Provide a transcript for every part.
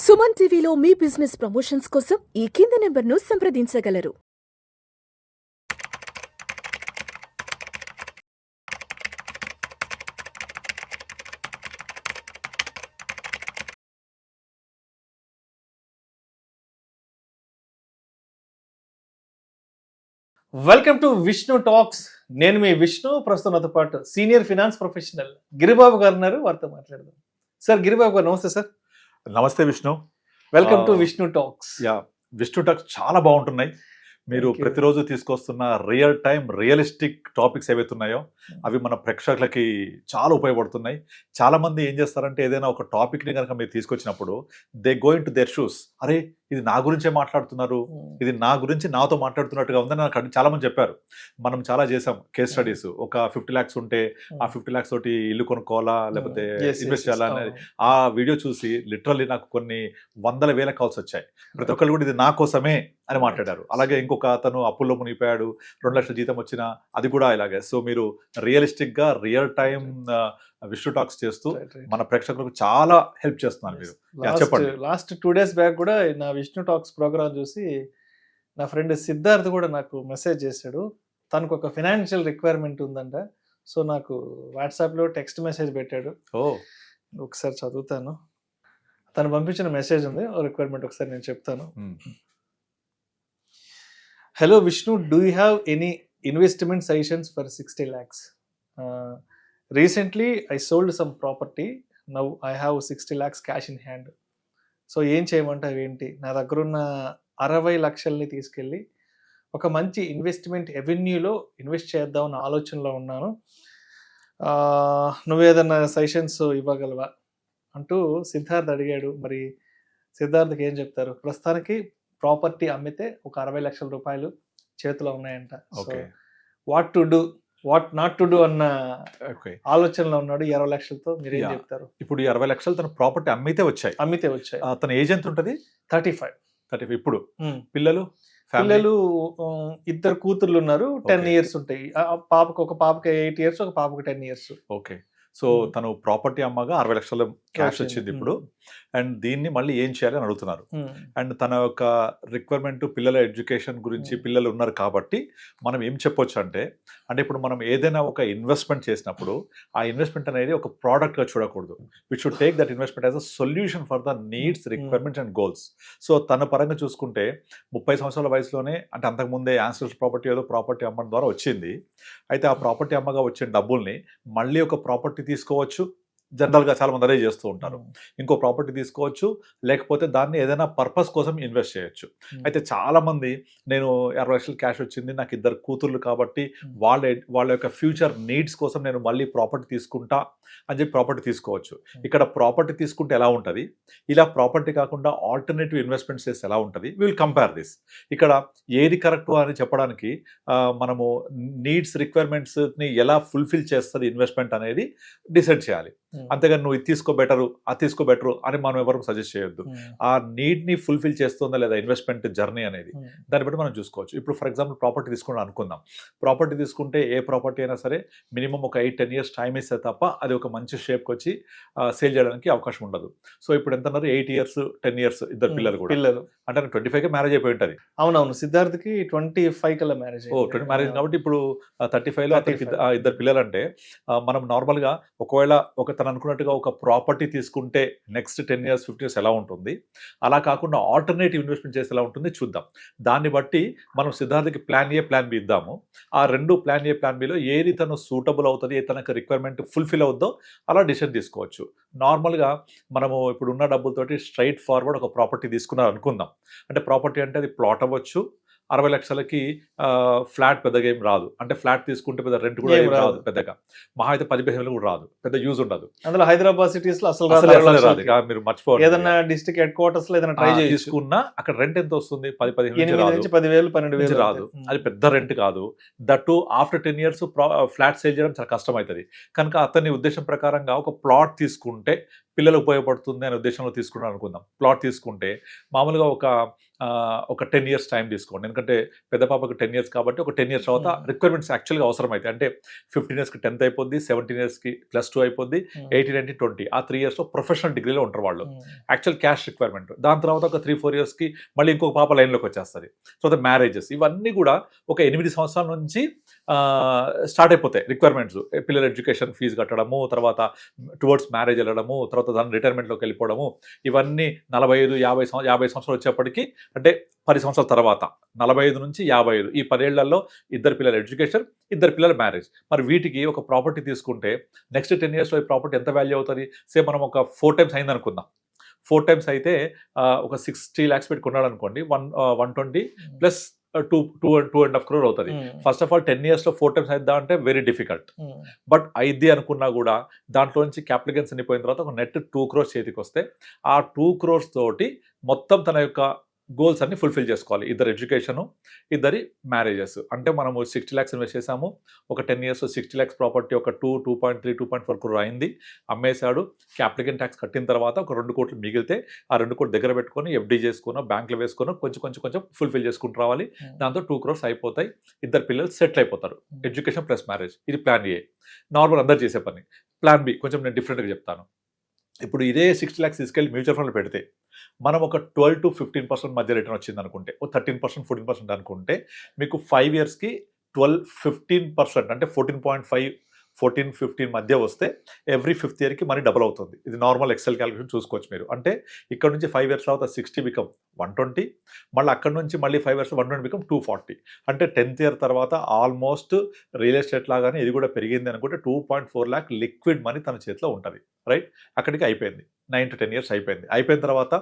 సుమన్ టీవీలో మీ business promotions కోసం ఈ కింది నెంబర్ను సంప్రదించగలరు. Welcome to Vishnu talks. నేను మీ విష్ణు. ప్రస్తుతం నాతో పాటు సీనియర్ ఫినాన్స్ ప్రొఫెషనల్ గిరిబాబు గారు ఉన్నారు. వారితో మాట్లాడదాం. సార్ గిరిబాబు గారు నమస్తే సార్. నమస్తే Vishnu. Welcome to Vishnu talks. Vishnu talks చాలా బాగుంటున్నాయి. మీరు ప్రతిరోజు తీసుకొస్తున్న రియల్ టైం రియలిస్టిక్ టాపిక్స్ ఏవైతే ఉన్నాయో అవి మన ప్రేక్షకులకి చాలా ఉపయోగపడుతున్నాయి. చాలా మంది ఏం చేస్తారంటే ఏదైనా ఒక టాపిక్ని కనుక మీరు తీసుకొచ్చినప్పుడు they going to their shoes. అరే ఇది నా గురించే మాట్లాడుతున్నారు, ఇది నా గురించి నాతో మాట్లాడుతున్నట్టుగా ఉందని నాకు చాలా మంది చెప్పారు. మనం చాలా చేసాం కేస్ స్టడీస్. ఒక 50 lakhs ఉంటే ఆ 50 lakhs తోటి ఇల్లు కొనుక్కోవాలా లేకపోతే ఇన్వెస్ట్ చేయాలా అనేది ఆ వీడియో చూసి లిటరల్లీ నాకు కొన్ని 100,000 కాల్స్ వచ్చాయి. ప్రతి ఒక్కరు కూడా ఇది నా కోసమే అని మాట్లాడారు. అలాగే ఇంకొక అతను అప్పుల్లో మునిగిపోయాడు, 2 లక్షల జీతం వచ్చినా అది కూడా ఇలాగే. సో మీరు రియలిస్టిక్ గా రియల్ టైం విష్ణు టాక్స్ చేస్తూ మన ప్రేక్షకులకు చాలా హెల్ప్ చేస్తున్నారు మీరు. చెప్పండి. లాస్ట్ 2 days బ్యాక్ కూడా నా విష్ణు టాక్స్ ప్రోగ్రామ్ చూసి నా ఫ్రెండ్ సిద్ధార్థ్ కూడా నాకు మెసేజ్ చేశాడు. తనకు ఒక ఫైనాన్షియల్ రిక్వైర్మెంట్ ఉందంట. సో నాకు వాట్సాప్లో టెక్స్ట్ మెసేజ్ పెట్టాడు. ఒకసారి చదువుతాను. తను పంపించిన మెసేజ్ ఉంది, రిక్వైర్మెంట్ ఒకసారి నేను చెప్తాను. Hello Vishnu, do you have any investment suggestions for 60 lakhs? Recently, I sold some property. Now I have 60 lakhs cash in hand. So ఏం చేయమంటావు ఏంటి? నా దగ్గర ఉన్న 60 లక్షల్ని తీసుకెళ్ళి ఒక మంచి ఇన్వెస్ట్మెంట్ ఎవెన్యూలో ఇన్వెస్ట్ చేద్దామన్న ఆలోచనలో ఉన్నాను. నువ్వేదన్నా సజెషన్స్ ఇవ్వగలవా అంటూ సిద్ధార్థ్ అడిగాడు. మరి సిద్ధార్థ్కి ఏం చెప్తారు? ప్రస్తుతానికి ప్రాపర్టీ అమ్మితే ఒక 60 లక్షల రూపాయలు చేతిలో ఉన్నాయంట. So what to do, what not to do అన్న ఆలోచనలో ఉన్నాడు. 20 లక్షలతో మీరేం చెప్తారు? ఇప్పుడు 20 లక్షలు తన ప్రాపర్టీ అమ్మితే వచ్చాయి. తన ఏజ్ ఎంత ఉంటుంది? 35. ఇప్పుడు పిల్లలు 2 కూతుర్లు ఉన్నారు. 10 years ఉంటాయి. ఒక పాపకి 8 years, ఒక పాపకి 10 years. ఓకే. సో తను ప్రాపర్టీ అమ్మగా 60 లక్షల క్యాష్ వచ్చింది ఇప్పుడు. అండ్ దీన్ని మళ్ళీ ఏం చేయాలని అడుగుతున్నారు. అండ్ తన యొక్క రిక్వైర్మెంట్ పిల్లల ఎడ్యుకేషన్ గురించి. పిల్లలు ఉన్నారు కాబట్టి మనం ఏం చెప్పొచ్చు అంటే ఇప్పుడు మనం ఏదైనా ఒక ఇన్వెస్ట్మెంట్ చేసినప్పుడు ఆ ఇన్వెస్ట్మెంట్ అనేది ఒక ప్రోడక్ట్గా చూడకూడదు. We should take that investment as a solution for the needs, requirements and goals. So తన పరంగా చూసుకుంటే 30 సంవత్సరాల వయసులోనే, అంటే అంతకుముందే యాన్సెస్టర్ ప్రాపర్టీ ఏదో ప్రాపర్టీ అమ్మడం ద్వారా వచ్చింది. అయితే ఆ ప్రాపర్టీ అమ్మగా వచ్చిన డబ్బుల్ని మళ్ళీ ఒక ప్రాపర్టీ తీసుకోవచ్చు. జనరల్గా చాలా మంది అదే చేస్తూ ఉంటారు. ఇంకో ప్రాపర్టీ తీసుకోవచ్చు, లేకపోతే దాన్ని ఏదైనా పర్పస్ కోసం ఇన్వెస్ట్ చేయొచ్చు. అయితే చాలా మంది నేను 60 లక్షలు క్యాష్ వచ్చింది, నాకు 2 కూతుర్లు కాబట్టి వాళ్ళ యొక్క ఫ్యూచర్ నీడ్స్ కోసం నేను మళ్ళీ ప్రాపర్టీ తీసుకుంటా అని చెప్పి ప్రాపర్టీ తీసుకోవచ్చు. ఇక్కడ ప్రాపర్టీ తీసుకుంటే ఎలా ఉంటుంది, ఇలా ప్రాపర్టీ కాకుండా ఆల్టర్నేటివ్ ఇన్వెస్ట్మెంట్స్ చేస్తే ఎలా ఉంటుంది, విల్ కంపేర్ దిస్. ఇక్కడ ఏది కరెక్ట్ అని చెప్పడానికి మనము నీడ్స్, రిక్వైర్మెంట్స్ని ఎలా ఫుల్ఫిల్ చేస్తుంది ఇన్వెస్ట్మెంట్ అనేది డిసైడ్ చేయాలి. అంతేగాని నువ్వు ఇది తీసుకో బెటరు, అది తీసుకో బెటరు అని మనం ఎవరికి సజెస్ట్ చేయొద్దు. ఆ నీడ్ని ఫుల్ఫిల్ చేస్తుందా లేదా ఇన్వెస్ట్మెంట్ జర్నీ అనేది, దాన్ని బట్టి మనం చూసుకోవచ్చు. ఇప్పుడు ఫర్ ఎగ్జాంపుల్ ప్రాపర్టీ తీసుకుంటాం అనుకుందాం. ప్రాపర్టీ తీసుకుంటే ఏ ప్రాపర్టీ అయినా సరే మినిమం ఒక 8-10 years టైం ఇస్తే తప్ప అది ఒక మంచి షేప్కి వచ్చి సేల్ చేయడానికి అవకాశం ఉండదు. సో ఇప్పుడు ఎంత అన్నారు? 8 years, 10 years 2 పిల్లలు కూడా. అంటే 25కే మ్యారేజ్ అయిపోయి ఉంటుంది. అవునవును, సిద్ధార్థ్కి 25 కల్లా మ్యారేజ్. 20 మ్యారేజ్ కాబట్టి ఇప్పుడు 35లో 2 పిల్లలు. అంటే మనం నార్మల్గా ఒకవేళ తను అనుకున్నట్టుగా ఒక ప్రాపర్టీ తీసుకుంటే నెక్స్ట్ 10 years, 15 years ఎలా ఉంటుంది, అలా కాకుండా ఆల్టర్నేటివ్ ఇన్వెస్ట్మెంట్ చేస్తే ఎలా ఉంటుంది చూద్దాం. దాన్ని బట్టి మనం సిద్ధార్థకి ప్లాన్ ఏ, ప్లాన్ బి ఇద్దాము. ఆ 2 ప్లాన్ ఏ, ప్లాన్ బిలో ఏది తను సూటబుల్ అవుతుంది, తనకు రిక్వైర్మెంట్ ఫుల్ఫిల్ అవుద్దో అలా డిసిషన్ తీసుకోవచ్చు. నార్మల్గా మనము ఇప్పుడు ఉన్న డబ్బులతోటి స్ట్రైట్ ఫార్వర్డ్ ఒక ప్రాపర్టీ తీసుకున్నారు అనుకుందాం. అంటే ప్రాపర్టీ అంటే అది ప్లాట్ అవ్వచ్చు. 60 లక్షలకి ఫ్లాట్ పెద్దగా ఏం రాదు. అంటే ఫ్లాట్ తీసుకుంటే పెద్ద రెంట్ కూడా ఏం రాదు పెద్దగా. మహా అయితే 10,000 కూడా రాదు, పెద్ద యూజ్ ఉండదు. అందులో హైదరాబాద్ సిటీస్ లో అసలు రాదు. మీరు మర్చిపోవాలి. ఏదైనా డిస్ట్రిక్ట్ హెడ్ క్వార్టర్స్ లో ఏదైనా ట్రై తీసుకున్నా అక్కడ రెంట్ ఎంత వస్తుంది? 10,000 నుంచి 12,000 రాదు. అది పెద్ద రెంట్ కాదు. That after 10 years flat sale చేయడం చాలా కష్టం అవుతుంది. కనుక అతని ఉద్దేశం ప్రకారంగా ఒక ప్లాట్ తీసుకుంటే పిల్లలకు ఉపయోగపడుతుంది అనే ఉద్దేశంలో తీసుకున్నాను అనుకుందాం. ప్లాట్ తీసుకుంటే మామూలుగా ఒక 10 years టైం తీసుకోండి. ఎందుకంటే పెద్ద పాపకు 10 years కాబట్టి ఒక 10 years తర్వాత రిక్వైర్మెంట్స్ యాక్చువల్గా అవసరమైతే అంటే 15 yearsకి 10th అయిపోద్ది, 17 yearsకి +2 అయిపోద్ది, 18, 19, 20 ఆ 3 yearsలో ప్రొఫెషనల్ డిగ్రీలో ఉంటారు వాళ్ళు. Actual cash requirement. దాని తర్వాత ఒక 3-4 yearsకి మళ్ళీ ఇంకొక పాప లైన్లోకి వచ్చేస్తుంది. సో ద మ్యారేజెస్ ఇవన్నీ కూడా ఒక 8 సంవత్సరాల నుంచి స్టార్ట్ అయిపోతాయి రిక్వైర్మెంట్స్. పిల్లల ఎడ్యుకేషన్ ఫీజు కట్టడము, తర్వాత టువర్డ్స్ మ్యారేజ్ వెళ్ళడము, తర్వాత దాని రిటైర్మెంట్లోకి వెళ్ళిపోవడము, ఇవన్నీ 45-50 సంవత్సరాలు వచ్చేప్పటికి అంటే 10 సంవత్సరాల తర్వాత 45 నుంచి 55 ఈ 10 ఏళ్లలో ఇద్దరు పిల్లల ఎడ్యుకేషన్, ఇద్దరు పిల్లల మ్యారేజ్. మరి వీటికి ఒక ప్రాపర్టీ తీసుకుంటే నెక్స్ట్ 10 yearsలో ఈ ప్రాపర్టీ ఎంత వాల్యూ అవుతుంది? మనం ఒక 4 times అయింది అనుకుందాం. 4 times అయితే ఒక 60 lakhs పెట్టుకున్నాడు అనుకోండి, 120 ప్లస్ 2.5 crore అవుతుంది. ఫస్ట్ ఆఫ్ ఆల్ 10 yearsలో 4 times అయిద్దా అంటే వెరీ డిఫికల్ట్. బట్ అయిద్ది అనుకున్నా కూడా దాంట్లో నుంచి క్యాపిటల్ గెయిన్స్ అన్ని పోయిన తర్వాత ఒక నెట్ 2 crores చేతికి వస్తే ఆ 2 crores తోటి మొత్తం తన యొక్క గోల్స్ అన్ని ఫుల్ఫిల్ చేసుకోవాలి. ఇద్దరు ఎడ్యుకేషను, ఇద్దరి మ్యారేజెస్. అంటే మనము 60 lakhs ఇన్వెస్ట్ చేసాము, ఒక 10 years 60 lakhs ప్రాపర్టీ ఒక 2.3, 2.4 crore అయింది, అమ్మేశాడు. క్యాపిటల్ గెయిన్ ట్యాక్స్ కట్టిన తర్వాత ఒక 2 కోట్లు మిగిలితే ఆ 2 కోట్లు దగ్గర పెట్టుకొని ఎఫ్డీ చేసుకుని బ్యాంకులో వేసుకొని కొంచెం ఫుల్ఫిల్ చేసుకుంటూ రావాలి. దాంతో 2 crores అయిపోతాయి. ఇద్దరు పిల్లలు సెటిల్ అయిపోతారు. Education plus marriage. ఇది ప్లాన్ ఏ, నార్మల్ అందరు చేసే పని. ప్లాన్ బి కొంచెం నేను డిఫరెంట్గా చెప్తాను. ఇప్పుడు ఇదే 60 lakhs తీసుకెళ్ళి మ్యూచువల్ ఫండ్లో పెడితే మనం ఒక 12-15% మధ్య రిటర్న్ వచ్చింది అనుకుంటే, ఒక 13%, 14% అనుకుంటే మీకు 5 yearsకి 12-15% అంటే 14.5, 14-15 మధ్య వస్తే ఎవ్రీ 5th yearకి మనీ డబుల్ అవుతుంది. ఇది నార్మల్ ఎక్సెల్ క్యాలిక్యులేషన్ చూసుకోవచ్చు మీరు. అంటే ఇక్కడ నుంచి 5 years తర్వాత 60 బికమ్ 120, మళ్ళీ అక్కడ నుంచి మళ్ళీ 5 years 120 బికమ్ 240. అంటే 10th year తర్వాత ఆల్మోస్ట్ రియల్ ఎస్టేట్ లాగానే ఇది కూడా పెరిగింది అనుకుంటే 2.4 lakh లిక్విడ్ మనీ తన చేతిలో ఉంటుంది. రైట్, అక్కడికి అయిపోయింది. 9 to 10 years అయిపోయింది. అయిపోయిన తర్వాత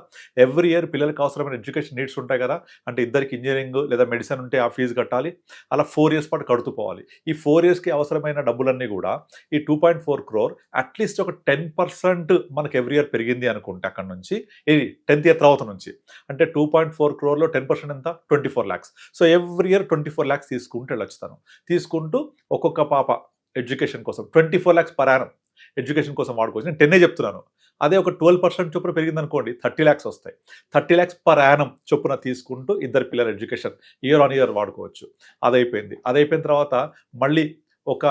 ఎవ్రీ ఇయర్ పిల్లలకి అవసరమైన ఎడ్యుకేషన్ నీడ్స్ ఉంటాయి కదా, అంటే ఇద్దరికి ఇంజనీరింగ్ లేదా మెడిసిన్ ఉంటే ఆ ఫీజు కట్టాలి. అలా 4 years పాటు కడుతూ పోవాలి. ఈ 4 yearsకి అవసరమైన డబ్బులన్నీ కూడా ఈ 2.4 crore అట్లీస్ట్ ఒక 10% మనకు ఎవ్రీ ఇయర్ పెరిగింది అనుకుంటే అక్కడ నుంచి ఇది 10th year తర్వాత నుంచి అంటే 2.4 crore 10% ఎంత? 24 lakhs. So every year 24 lakhs తీసుకుంటూ వెళ్ళొచ్చు. తను తీసుకుంటూ ఒక్కొక్క పాప ఎడ్యుకేషన్ కోసం 24 lakhs per annum ఎడ్యుకేషన్ కోసం వాడుకోవచ్చు. నేను 10 చెప్తున్నాను. అదే ఒక 12% చొప్పున పెరిగింది అనుకోండి 30 lakhs వస్తాయి. 30 lakhs per annum చొప్పున తీసుకుంటూ ఇద్దరు పిల్లల ఎడ్యుకేషన్ ఇయర్ ఆన్ ఇయర్ వాడుకోవచ్చు. అదైపోయిన తర్వాత మళ్ళీ ఒక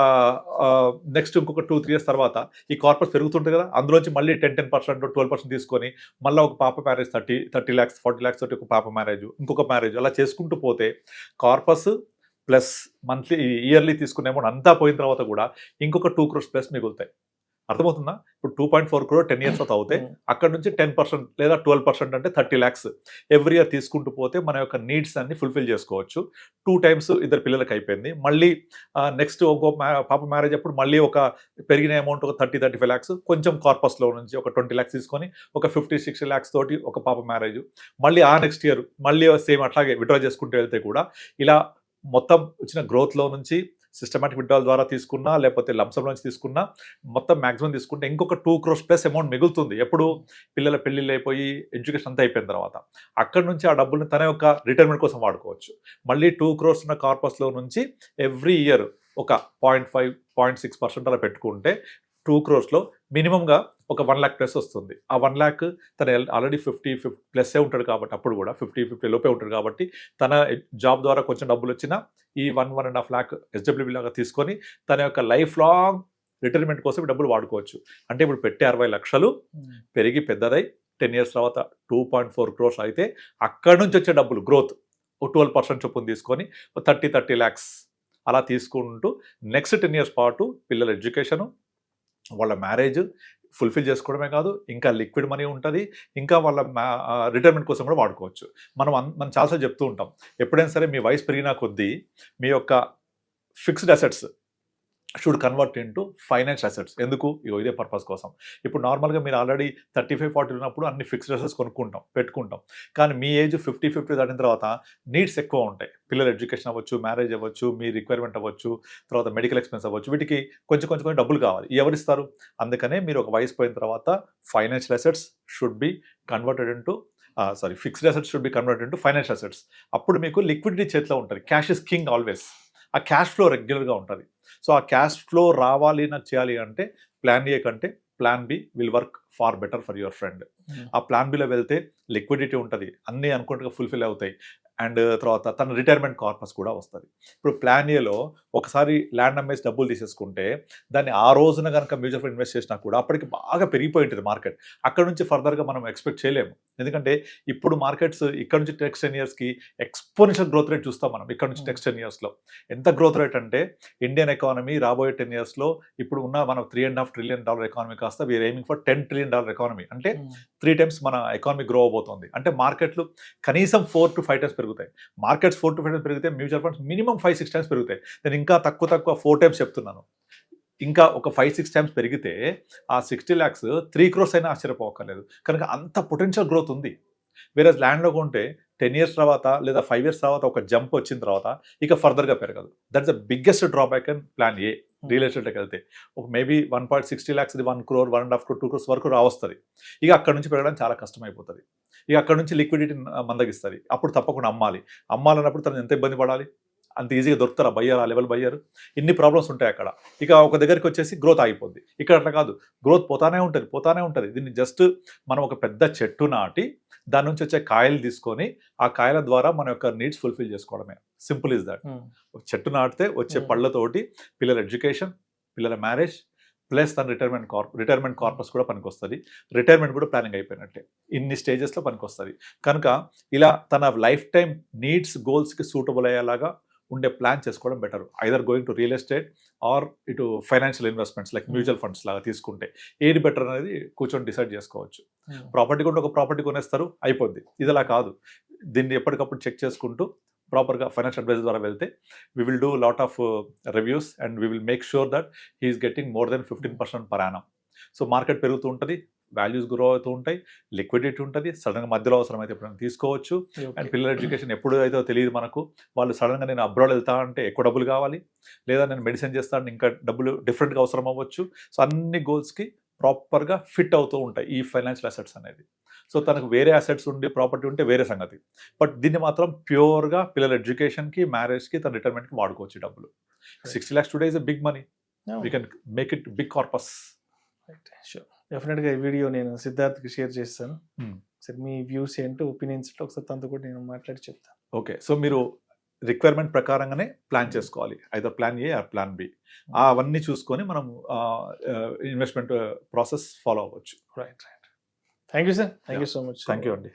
నెక్స్ట్ ఇంకొక 2-3 years తర్వాత ఈ కార్పస్ పెరుగుతుంటుంది కదా, అందులోంచి మళ్ళీ 10% 12% తీసుకొని మళ్ళీ ఒక పాప మ్యారేజ్ 30 lakhs 40 lakhs తోటి ఒక పాప మ్యారేజ్, ఇంకొక మ్యారేజ్, అలా చేసుకుంటూ పోతే కార్పస్ ప్లస్ మంత్లీ ఇయర్లీ తీసుకునే అమౌంట్ అంతా పోయిన తర్వాత కూడా ఇంకొక 2 crores ప్లస్ మిగులుతాయి. అర్థమవుతుందా? ఇప్పుడు 2.4 crore 10 years తర్వాత అవుతాయి. అక్కడ నుంచి 10% లేదా 12% అంటే 30 lakhs ఎవ్రీ ఇయర్ తీసుకుంటూ పోతే మన యొక్క నీడ్స్ అన్ని ఫుల్ఫిల్ చేసుకోవచ్చు. 2 times ఇద్దరు పిల్లలకి అయిపోయింది. మళ్ళీ నెక్స్ట్ ఒక పాప మ్యారేజ్ అప్పుడు మళ్ళీ ఒక పెరిగిన అమౌంట్ ఒక 30-35 lakhs కొంచెం కార్పస్లో నుంచి ఒక 20 lakhs తీసుకొని ఒక 50-60 lakhs తోటి ఒక పాప మ్యారేజ్, మళ్ళీ ఆ నెక్స్ట్ ఇయర్ మళ్ళీ సేమ్ అట్లాగే విత్డ్రా చేసుకుంటూ వెళ్తే కూడా ఇలా మొత్తం వచ్చిన గ్రోత్లో నుంచి సిస్టమాటిక్ విత్డ్రాల్ ద్వారా తీసుకున్నా లేకపోతే లంసంలో నుంచి తీసుకున్నా మొత్తం మ్యాక్సిమం తీసుకుంటే ఇంకొక 2 crores ప్లస్ అమౌంట్ మిగులుతుంది. ఎప్పుడు పిల్లల పెళ్ళిళ్ళు అయిపోయి ఎడ్యుకేషన్ అంతా అయిపోయిన తర్వాత అక్కడ నుంచి ఆ డబ్బుల్ని తన యొక్క రిటైర్మెంట్ కోసం వాడుకోవచ్చు. మళ్ళీ 2 crores ఉన్న కార్పస్లో నుంచి ఎవ్రీ ఇయర్ ఒక 0.5, 0.6% అలా పెట్టుకుంటే 2 crores మినిమంగా ఒక 1 lakh ప్లస్ వస్తుంది. ఆ 1 lakh తన ఆల్రెడీ 50 ప్లస్సే ఉంటాడు కాబట్టి అప్పుడు కూడా 50 లోపే ఉంటాడు కాబట్టి తన జాబ్ ద్వారా కొంచెం డబ్బులు వచ్చినా ఈ 1.5 lakh SWB లాగా తీసుకొని తన యొక్క లైఫ్ లాంగ్ రిటైర్మెంట్ కోసం డబ్బులు వాడుకోవచ్చు. అంటే ఇప్పుడు పెట్టే 60 లక్షలు పెరిగి పెద్దదై 10 years తర్వాత 2.4 crores అయితే అక్కడి నుంచి వచ్చే డబ్బులు గ్రోత్ 12% చొప్పున తీసుకొని 30 lakhs అలా తీసుకుంటూ నెక్స్ట్ 10 years పాటు పిల్లల ఎడ్యుకేషను, వాళ్ళ మ్యారేజ్ ఫుల్ఫిల్ చేసుకోవడమే కాదు ఇంకా లిక్విడ్ మనీ ఉంటుంది, ఇంకా వాళ్ళ రిటైర్మెంట్ కోసం కూడా వాడుకోవచ్చు. మనం చాలాసార్లు చెప్తూ ఉంటాం, ఎప్పుడైనా సరే మీ వయసు పెరిగినా కొద్దీ మీ యొక్క fixed assets should convert into financial assets. ఎందుకు? ఇదే పర్పస్ కోసం. ఇప్పుడు నార్మల్గా మీరు ఆల్రెడీ 35-40 ఉన్నప్పుడు అన్ని ఫిక్స్డ్ అసెట్స్ పెట్టుకుంటాం. కానీ మీ ఏజ్ 50 దాటిన తర్వాత నీడ్స్ ఎక్కువ ఉంటాయి. పిల్లల ఎడ్యుకేషన్ అవ్వచ్చు, మ్యారేజ్ అవ్వచ్చు, మీ రిక్వైర్మెంట్ అవ్వచ్చు, తర్వాత మెడికల్ ఎక్స్పెన్స్ అవ్వచ్చు, వీటికి కొంచెం డబ్బులు కావాలి. ఎవరిస్తారు? అందుకనే మీరు ఒక వయసు పోయిన తర్వాత financial assets should be converted into fixed assets should be converted into financial assets. అప్పుడు మీకు లిక్విడిటీ చేతిలో ఉంటుంది. Cash is king always. ఆ క్యాష్ ఫ్లో రెగ్యులర్గా ఉంటుంది. సో ఆ క్యాష్ ఫ్లో రావాలి నాకు చేయాలి అంటే ప్లాన్ ఏ కంటే plan B will work far better for your friend. ఆ ప్లాన్ బిలో వెళ్తే లిక్విడిటీ ఉంటుంది, అన్నీ అనుకుంటుగా ఫుల్ఫిల్ అవుతాయి, అండ్ తర్వాత తన రిటైర్మెంట్ కార్పస్ కూడా వస్తుంది. ఇప్పుడు ప్లాన్ ఏలో ఒకసారి ల్యాండ్ అమ్మేసి డబ్బులు తీసేసుకుంటే దాన్ని ఆ రోజున కనుక మ్యూచువల్ ఫండ్ ఇన్వెస్ట్ చేసినా కూడా అప్పటికి బాగా పెరిగిపోయి ఉంటుంది మార్కెట్. అక్కడ నుంచి ఫర్దర్గా మనం ఎక్స్పెక్ట్ చేయలేము, ఎందుకంటే ఇప్పుడు మార్కెట్స్ ఇక్కడ నుంచి నెక్స్ట్ 10 yearsకి ఎక్స్పోనెన్షియల్ గ్రోత్ రేట్ చూస్తాం మనం. ఇక్కడ నుంచి నెక్స్ట్ 10 yearsలో ఎంత గ్రోత్ రేట్ అంటే ఇండియన్ ఎకానమీ రాబోయే 10 yearsలో ఇప్పుడు ఉన్న మనం $3.5 trillion ఎకానమీ కాస్త we're aiming for $10 trillion economy, అంటే 3 times మన ఎకానమీ గ్రో అవబోతోంది. అంటే మార్కెట్లు కనీసం 4 to 5 times పెరుగుతాయి. మార్కెట్స్ 4 to 5 times పెరిగితే మ్యూచువల్ ఫండ్స్ మినిమం 5-6 times పెరుగుతాయి. నేను ఇంకా తక్కువ 4 times చెప్తున్నాను. ఇంకా ఒక 5-6 times పెరిగితే ఆ 60 lakhs 3 crores అయినా ఆశ్చర్యపోవక్కర్లేదు. కనుక అంత పొటెన్షియల్ గ్రోత్ ఉంది. వేరే ల్యాండ్లో కొంటే 10 years తర్వాత లేదా 5 years తర్వాత ఒక జంప్ వచ్చిన తర్వాత ఇక ఫర్దర్గా పెరగదు. That's the biggest drawback in plan A. Real ఎస్టేట్కి వెళ్తే ఒక maybe 1.60 lakhs 1 crore 1.5 crore 2 crores వరకు రావస్తుంది. ఇక అక్కడ నుంచి పెరగడం చాలా కష్టమైపోతుంది. ఇక అక్కడ నుంచి లిక్విడిటీ మందగిస్తుంది. అప్పుడు తప్పకుండా అమ్మాలన్నప్పుడు తను ఎంత ఇబ్బంది పడాలి? అంత ఈజీగా దొరుకుతారా బయ్యర్? ఆ లెవెల్ బయ్యర్? ఇన్ని ప్రాబ్లమ్స్ ఉంటాయి అక్కడ. ఇక ఒక దగ్గరికి వచ్చేసి గ్రోత్ ఆగిపోద్ది. ఇక్కడ అట్లా కాదు, గ్రోత్ పోతానే ఉంటుంది. దీన్ని జస్ట్ మనం ఒక పెద్ద చెట్టు నాటి దాని నుంచి వచ్చే కాయలు తీసుకొని ఆ కాయల ద్వారా మన యొక్క నీడ్స్ ఫుల్ఫిల్ చేసుకోవడమే. Simple is that. చెట్టు నాటితే వచ్చే పళ్ళతోటి పిల్లల ఎడ్యుకేషన్, పిల్లల మ్యారేజ్, ప్లస్ తన రిటైర్మెంట్ కార్పస్ కూడా పనికొస్తుంది. రిటైర్మెంట్ కూడా ప్లానింగ్ అయిపోయినట్టే. ఇన్ని స్టేజెస్లో పనికొస్తుంది. కనుక ఇలా తన లైఫ్ టైం నీడ్స్ గోల్స్కి సూటబుల్ అయ్యేలాగా ఉండే ప్లాన్ చేసుకోవడం better. Either going to real estate or ఇటు financial investments like mutual funds లాగా తీసుకుంటే ఏది బెటర్ అనేది కూర్చొని డిసైడ్ చేసుకోవచ్చు. ప్రాపర్టీ కొంటే ఒక ప్రాపర్టీ కొనేస్తారు, అయిపోద్ది. ఇది అలా కాదు. దీన్ని ఎప్పటికప్పుడు చెక్ చేసుకుంటూ ప్రాపర్గా ఫైనాన్షియల్ అడ్వైజర్ ద్వారా వెళ్తే we will do lot of reviews and we will make sure that he's getting more than 15% per annum. So market పెరుగుతూ ఉంటుంది, వాల్యూస్ గ్రో అవుతూ ఉంటాయి, లిక్విడిటీ ఉంటుంది, సడన్గా మధ్యలో అవసరం అయితే ఎప్పుడైనా తీసుకోవచ్చు. అండ్ పిల్లల ఎడ్యుకేషన్ ఎప్పుడు అయితే తెలియదు మనకు. వాళ్ళు సడన్గా నేను అబ్రాడ్ వెళ్తా అంటే ఎక్కువ డబ్బులు కావాలి, లేదా నేను మెడిసిన్ చేస్తాను ఇంకా డబ్బులు డిఫరెంట్గా అవసరం అవ్వచ్చు. సో అన్ని గోల్స్కి ప్రాపర్గా ఫిట్ అవుతూ ఉంటాయి ఈ ఫైనాన్షియల్ అసెట్స్ అనేది. సో తనకు వేరే అసెట్స్ ఉండి ప్రాపర్టీ ఉంటే వేరే సంగతి, బట్ దీన్ని మాత్రం ప్యూర్గా పిల్లల ఎడ్యుకేషన్కి, మ్యారేజ్కి, తన రిటైర్మెంట్కి వాడుకోవచ్చు డబ్బులు. 60 lakhs today is a big money. We can make it big corpus. Sure, డెఫినెట్గా ఈ వీడియో నేను సిద్ధార్థ్కి షేర్ చేస్తాను. సరే, మీ వ్యూస్ ఏంటో, ఒపీనియన్స్ ఏంటో ఒకసారి తనతో కూడా నేను మాట్లాడి చెప్తాను. ఓకే, సో మీరు రిక్వైర్మెంట్ ప్రకారంగానే ప్లాన్ చేసుకోవాలి. Either plan A or plan B. అవన్నీ చూసుకొని మనం ఇన్వెస్ట్మెంట్ ప్రాసెస్ ఫాలో అవ్వచ్చు. Right. Thank you sir. Thank you so much. Thank you అండి.